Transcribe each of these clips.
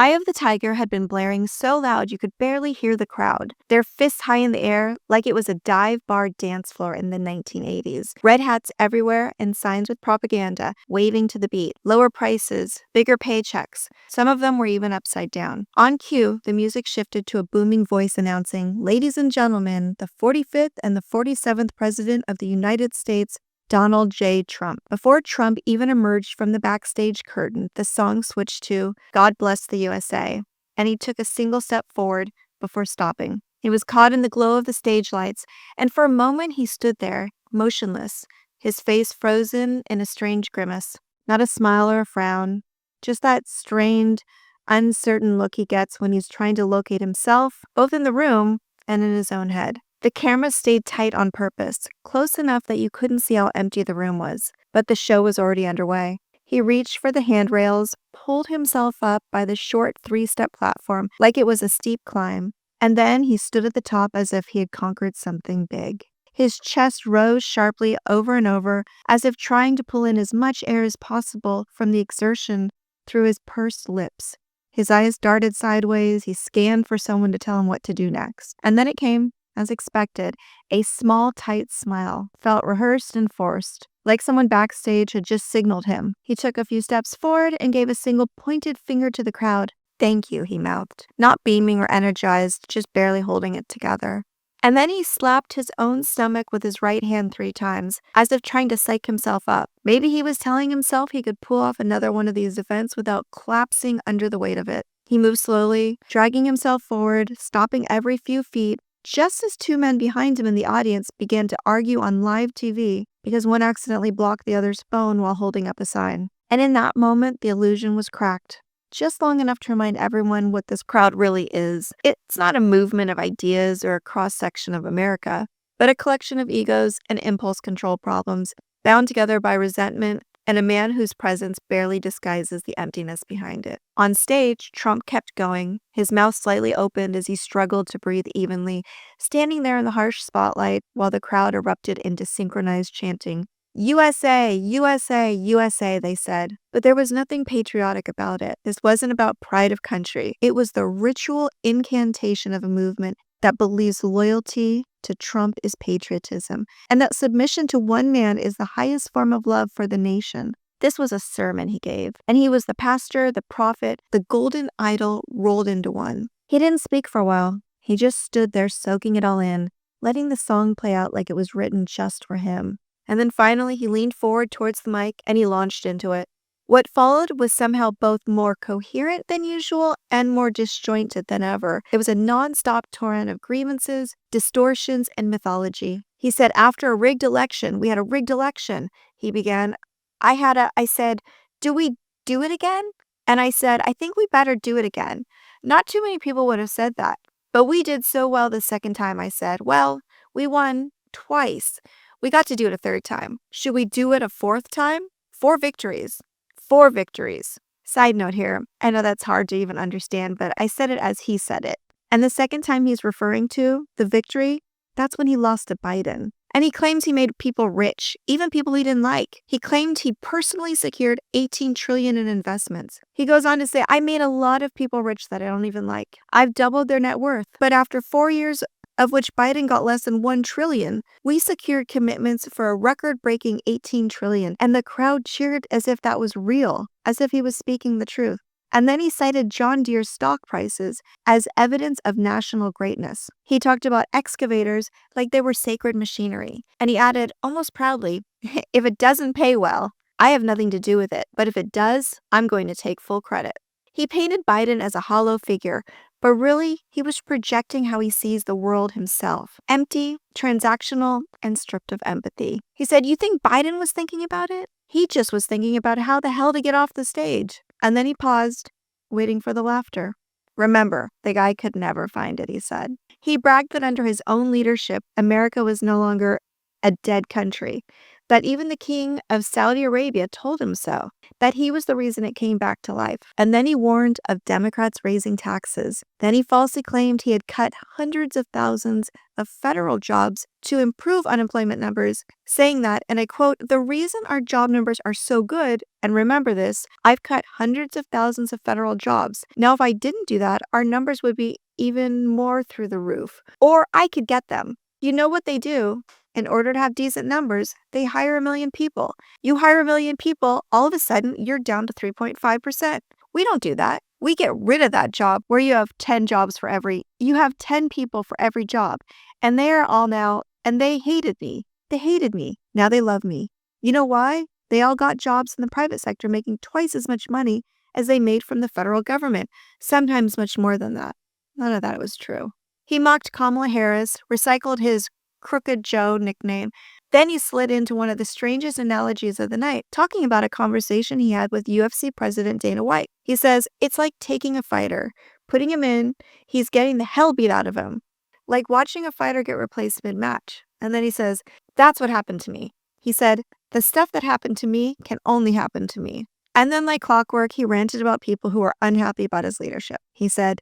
Eye of the Tiger had been blaring so loud you could barely hear the crowd, their fists high in the air like it was a dive bar dance floor in the 1980s. Red hats everywhere and signs with propaganda waving to the beat. Lower prices, bigger paychecks. Some of them were even upside down. On cue, the music shifted to a booming voice announcing, "Ladies and gentlemen, the 45th and the 47th President of the United States, Donald J. Trump." Before Trump even emerged from the backstage curtain, the song switched to "God Bless the USA," and he took a single step forward before stopping. He was caught in the glow of the stage lights, and for a moment he stood there, motionless, his face frozen in a strange grimace. Not a smile or a frown, just that strained, uncertain look he gets when he's trying to locate himself, both in the room and in his own head. The camera stayed tight on purpose, close enough that you couldn't see how empty the room was, but the show was already underway. He reached for the handrails, pulled himself up by the short 3-step platform like it was a steep climb, and then he stood at the top as if he had conquered something big. His chest rose sharply over and over, as if trying to pull in as much air as possible from the exertion through his pursed lips. His eyes darted sideways, he scanned for someone to tell him what to do next. And then it came. As expected, a small, tight smile felt rehearsed and forced, like someone backstage had just signaled him. He took a few steps forward and gave a single pointed finger to the crowd. "Thank you," he mouthed, not beaming or energized, just barely holding it together. And then he slapped his own stomach with his right hand 3 times, as if trying to psych himself up. Maybe he was telling himself he could pull off another one of these events without collapsing under the weight of it. He moved slowly, dragging himself forward, stopping every few feet, just as 2 men behind him in the audience began to argue on live TV because one accidentally blocked the other's phone while holding up a sign. And in that moment, the illusion was cracked, just long enough to remind everyone what this crowd really is. It's not a movement of ideas or a cross-section of America, but a collection of egos and impulse control problems bound together by resentment and a man whose presence barely disguises the emptiness behind it. On stage, Trump kept going, his mouth slightly opened as he struggled to breathe evenly, standing there in the harsh spotlight while the crowd erupted into synchronized chanting. "USA, USA, USA," they said. But there was nothing patriotic about it. This wasn't about pride of country. It was the ritual incantation of a movement that believes loyalty to Trump is patriotism, and that submission to one man is the highest form of love for the nation. This was a sermon he gave, and he was the pastor, the prophet, the golden idol rolled into one. He didn't speak for a while. He just stood there soaking it all in, letting the song play out like it was written just for him. And then finally he leaned forward towards the mic and he launched into it. What followed was somehow both more coherent than usual and more disjointed than ever. It was a non-stop torrent of grievances, distortions, and mythology. He said, "After a rigged election, we had a rigged election," he began. I said, "Do we do it again?" And I said, "I think we better do it again." Not too many people would have said that. "But we did so well the second time," I said. "Well, we won twice. We got to do it a third time. Should we do it a fourth time? 4 victories. 4 victories." Side note here, I know that's hard to even understand, but I said it as he said it. And the second time he's referring to, the victory, that's when he lost to Biden. And he claims he made people rich, even people he didn't like. He claimed he personally secured $18 trillion in investments. He goes on to say, "I made a lot of people rich that I don't even like. I've doubled their net worth. But after 4 years of which Biden got less than $1 trillion, we secured commitments for a record-breaking $18 trillion, and the crowd cheered as if that was real, as if he was speaking the truth." And then he cited John Deere's stock prices as evidence of national greatness. He talked about excavators like they were sacred machinery. And he added, almost proudly, "If it doesn't pay well, I have nothing to do with it. But if it does, I'm going to take full credit." He painted Biden as a hollow figure, but really, he was projecting how he sees the world himself. Empty, transactional, and stripped of empathy. He said, "You think Biden was thinking about it? He just was thinking about how the hell to get off the stage." And then he paused, waiting for the laughter. "Remember, the guy could never find it," he said. He bragged that under his own leadership, America was no longer a dead country. that even the king of Saudi Arabia told him so, that he was the reason it came back to life. And then he warned of Democrats raising taxes. Then he falsely claimed he had cut hundreds of thousands of federal jobs to improve unemployment numbers, saying that, and I quote, "The reason our job numbers are so good, and remember this, I've cut hundreds of thousands of federal jobs. Now, if I didn't do that, our numbers would be even more through the roof. Or I could get them." You know what they do? In order to have decent numbers, they hire 1 million people. You hire 1 million people, all of a sudden, you're down to 3.5%. We don't do that. We get rid of that job where you have 10 people for every job. And they are all now, and they hated me. They hated me. Now they love me. You know why? They all got jobs in the private sector making twice as much money as they made from the federal government, sometimes much more than that. None of that was true. He mocked Kamala Harris, recycled his Crooked Joe nickname. Then he slid into one of the strangest analogies of the night, talking about a conversation he had with UFC President Dana White. He says, it's like taking a fighter, putting him in, he's getting the hell beat out of him. Like watching a fighter get replaced mid-match. And then he says, that's what happened to me. He said, the stuff that happened to me can only happen to me. And then like clockwork, he ranted about people who are unhappy about his leadership. He said,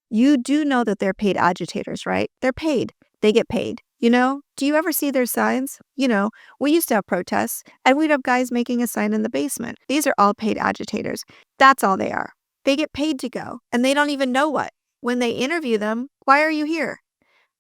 you do know that they're paid agitators, right? They're paid. They get paid. You know, do you ever see their signs? You know, we used to have protests, and we'd have guys making a sign in the basement. These are all paid agitators. That's all they are. They get paid to go, and they don't even know what. When they interview them, why are you here?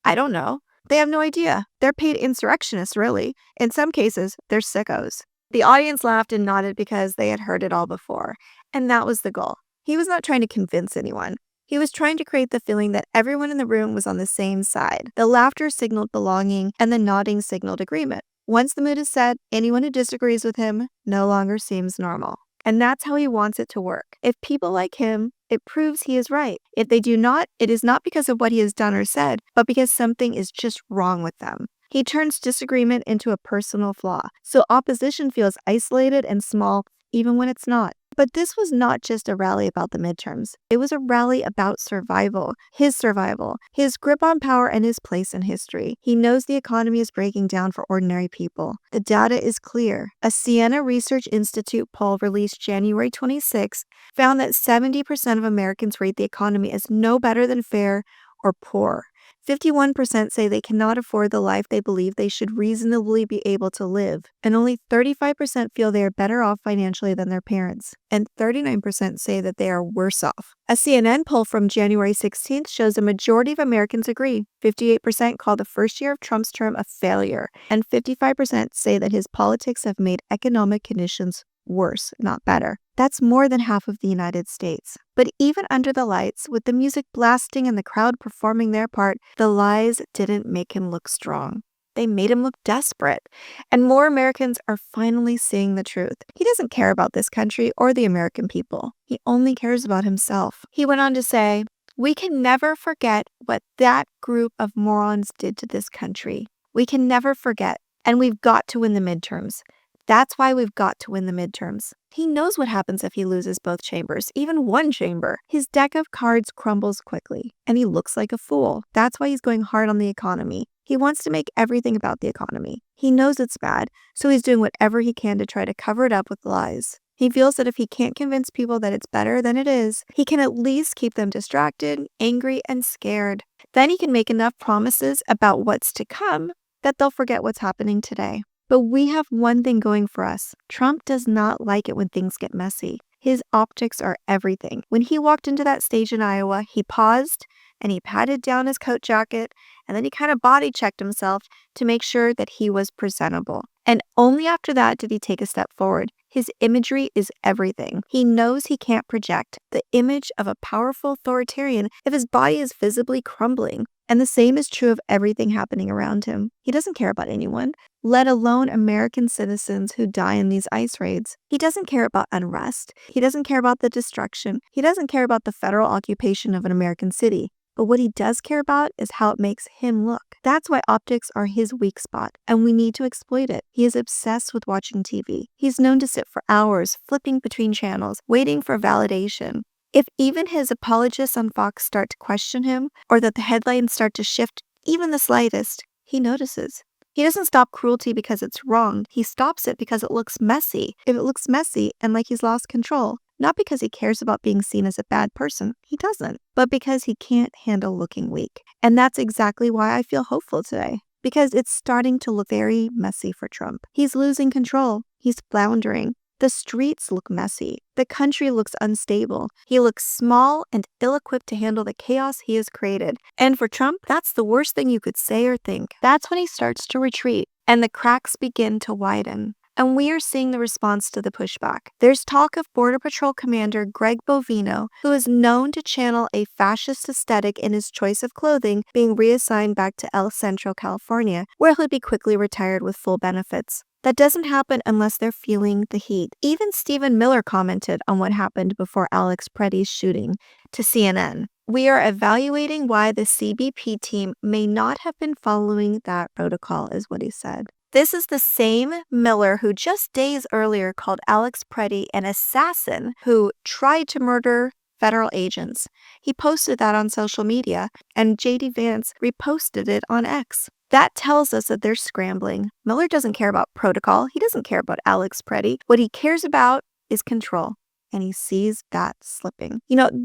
I don't know. They have no idea. They're paid insurrectionists, really. In some cases, they're sickos. The audience laughed and nodded because they had heard it all before, and that was the goal. He was not trying to convince anyone. He was trying to create the feeling that everyone in the room was on the same side. The laughter signaled belonging, and the nodding signaled agreement. Once the mood is set, anyone who disagrees with him no longer seems normal. And that's how he wants it to work. If people like him, it proves he is right. If they do not, it is not because of what he has done or said, but because something is just wrong with them. He turns disagreement into a personal flaw, so opposition feels isolated and small even when it's not. But this was not just a rally about the midterms. It was a rally about survival, his grip on power, and his place in history. He knows the economy is breaking down for ordinary people. The data is clear. A Siena Research Institute poll released January 26 found that 70% of Americans rate the economy as no better than fair or poor. 51% say they cannot afford the life they believe they should reasonably be able to live, and only 35% feel they are better off financially than their parents, and 39% say that they are worse off. A CNN poll from January 16th shows a majority of Americans agree. 58% call the first year of Trump's term a failure, and 55% say that his politics have made economic conditions worse, not better. That's more than half of the United States. But even under the lights, with the music blasting and the crowd performing their part, the lies didn't make him look strong. They made him look desperate. And more Americans are finally seeing the truth. He doesn't care about this country or the American people. He only cares about himself. He went on to say, we can never forget what that group of morons did to this country. We can never forget. And we've got to win the midterms. That's why we've got to win the midterms. He knows what happens if he loses both chambers, even one chamber. His deck of cards crumbles quickly, and he looks like a fool. That's why he's going hard on the economy. He wants to make everything about the economy. He knows it's bad, so he's doing whatever he can to try to cover it up with lies. He feels that if he can't convince people that it's better than it is, he can at least keep them distracted, angry, and scared. Then he can make enough promises about what's to come that they'll forget what's happening today. But we have one thing going for us. Trump does not like it when things get messy. His optics are everything. When he walked into that stage in Iowa, he paused and he patted down his coat jacket, and then he kind of body checked himself to make sure that he was presentable. And only after that did he take a step forward. His imagery is everything. He knows he can't project the image of a powerful authoritarian if his body is visibly crumbling. And the same is true of everything happening around him. He doesn't care about anyone, let alone American citizens who die in these ICE raids. He doesn't care about unrest. He doesn't care about the destruction. He doesn't care about the federal occupation of an American city. But what he does care about is how it makes him look. That's why optics are his weak spot, and we need to exploit it. He is obsessed with watching TV. He's known to sit for hours, flipping between channels, waiting for validation. If even his apologists on Fox start to question him, or that the headlines start to shift even the slightest, he notices. He doesn't stop cruelty because it's wrong. He stops it because it looks messy. If it looks messy and like he's lost control, not because he cares about being seen as a bad person, he doesn't, but because he can't handle looking weak. And that's exactly why I feel hopeful today, because it's starting to look very messy for Trump. He's losing control. He's floundering. The streets look messy. The country looks unstable. He looks small and ill-equipped to handle the chaos he has created. And for Trump, that's the worst thing you could say or think. That's when he starts to retreat and the cracks begin to widen. And we are seeing the response to the pushback. There's talk of Border Patrol Commander Greg Bovino, who is known to channel a fascist aesthetic in his choice of clothing, being reassigned back to El Centro, California, where he'll be quickly retired with full benefits. That doesn't happen unless they're feeling the heat. Even Stephen Miller commented on what happened before Alex Pretti's shooting to CNN. We are evaluating why the CBP team may not have been following that protocol, is what he said. This is the same Miller who just days earlier called Alex Pretti an assassin who tried to murder federal agents. He posted that on social media, and J.D. Vance reposted it on X. That tells us that they're scrambling. Miller doesn't care about protocol. He doesn't care about Alex Pretti. What he cares about is control, and he sees that slipping.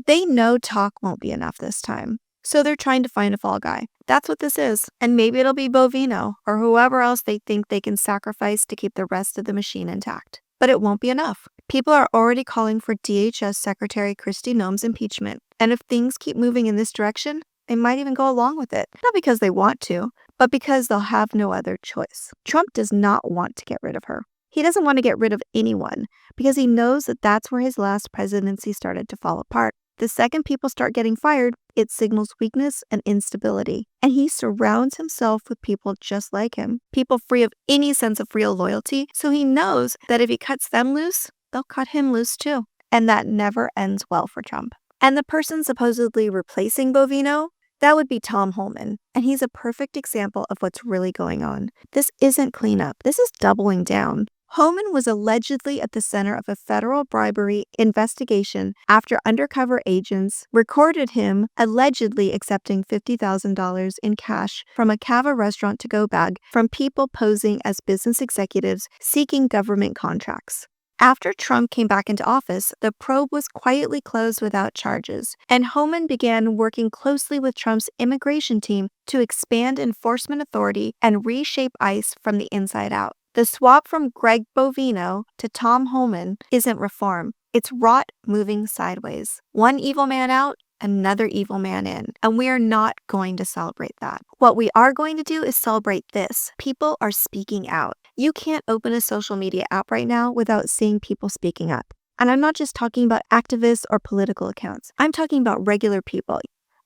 They know talk won't be enough this time, so they're trying to find a fall guy. That's what this is, and maybe it'll be Bovino or whoever else they think they can sacrifice to keep the rest of the machine intact. But it won't be enough. People are already calling for DHS Secretary Kristi Noem's impeachment, and if things keep moving in this direction, they might even go along with it. Not because they want to, but because they'll have no other choice. Trump does not want to get rid of her. He doesn't want to get rid of anyone because he knows that that's where his last presidency started to fall apart. The second people start getting fired, it signals weakness and instability. And he surrounds himself with people just like him, people free of any sense of real loyalty. So he knows that if he cuts them loose, they'll cut him loose too. And that never ends well for Trump. And the person supposedly replacing Bovino, that would be Tom Homan. And he's a perfect example of what's really going on. This isn't cleanup. This is doubling down. Homan was allegedly at the center of a federal bribery investigation after undercover agents recorded him allegedly accepting $50,000 in cash from a Cava restaurant-to-go bag from people posing as business executives seeking government contracts. After Trump came back into office, the probe was quietly closed without charges, and Homan began working closely with Trump's immigration team to expand enforcement authority and reshape ICE from the inside out. The swap from Greg Bovino to Tom Homan isn't reform. It's rot moving sideways. One evil man out, another evil man in. And we are not going to celebrate that. What we are going to do is celebrate this. People are speaking out. You can't open a social media app right now without seeing people speaking up. And I'm not just talking about activists or political accounts. I'm talking about regular people.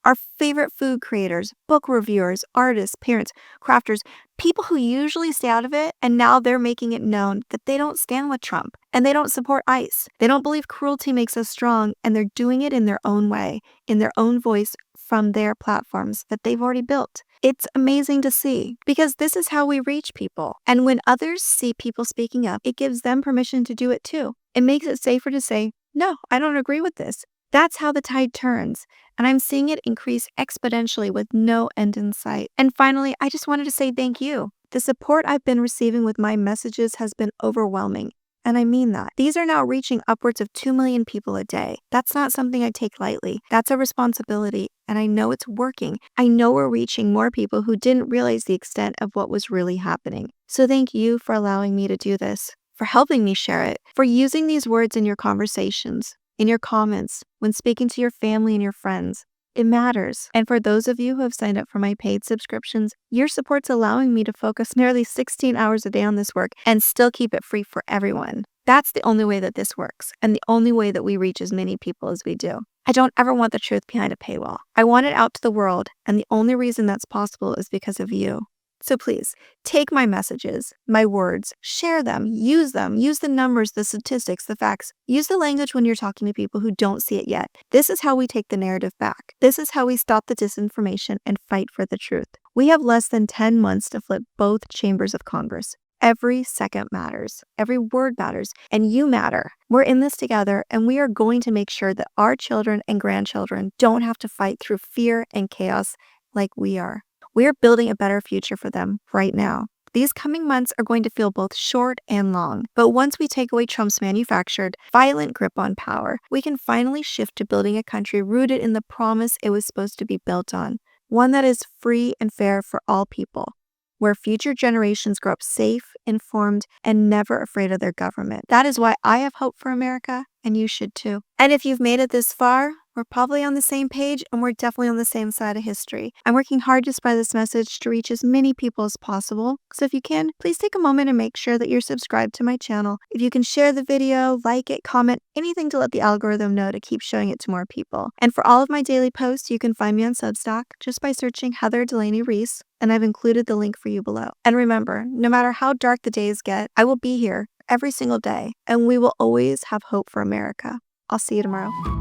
Our favorite food creators, book reviewers, artists, parents, crafters, people who usually stay out of it, and now they're making it known that they don't stand with Trump and they don't support ICE. They don't believe cruelty makes us strong, and they're doing it in their own way, in their own voice from their platforms that they've already built. It's amazing to see because this is how we reach people. And when others see people speaking up, it gives them permission to do it too. It makes it safer to say, no, I don't agree with this. That's how the tide turns, and I'm seeing it increase exponentially with no end in sight. And finally, I just wanted to say thank you. The support I've been receiving with my messages has been overwhelming, and I mean that. These are now reaching upwards of 2 million people a day. That's not something I take lightly. That's a responsibility, and I know it's working. I know we're reaching more people who didn't realize the extent of what was really happening. So thank you for allowing me to do this, for helping me share it, for using these words in your conversations, in your comments, when speaking to your family and your friends. It matters. And for those of you who have signed up for my paid subscriptions, your support's allowing me to focus nearly 16 hours a day on this work and still keep it free for everyone. That's the only way that this works, and the only way that we reach as many people as we do. I don't ever want the truth behind a paywall. I want it out to the world, and the only reason that's possible is because of you. So please, take my messages, my words, share them, use the numbers, the statistics, the facts. Use the language when you're talking to people who don't see it yet. This is how we take the narrative back. This is how we stop the disinformation and fight for the truth. We have less than 10 months to flip both chambers of Congress. Every second matters. Every word matters. And you matter. We're in this together, and we are going to make sure that our children and grandchildren don't have to fight through fear and chaos like we are. We are building a better future for them right now. These coming months are going to feel both short and long. But once we take away Trump's manufactured, violent grip on power, we can finally shift to building a country rooted in the promise it was supposed to be built on, one that is free and fair for all people, where future generations grow up safe, informed, and never afraid of their government. That is why I have hope for America, and you should too. And if you've made it this far, we're probably on the same page, and we're definitely on the same side of history. I'm working hard to spread this message to reach as many people as possible. So if you can, please take a moment and make sure that you're subscribed to my channel. If you can share the video, like it, comment, anything to let the algorithm know to keep showing it to more people. And for all of my daily posts, you can find me on Substack just by searching Heather Delaney Reese, and I've included the link for you below. And remember, no matter how dark the days get, I will be here every single day, and we will always have hope for America. I'll see you tomorrow.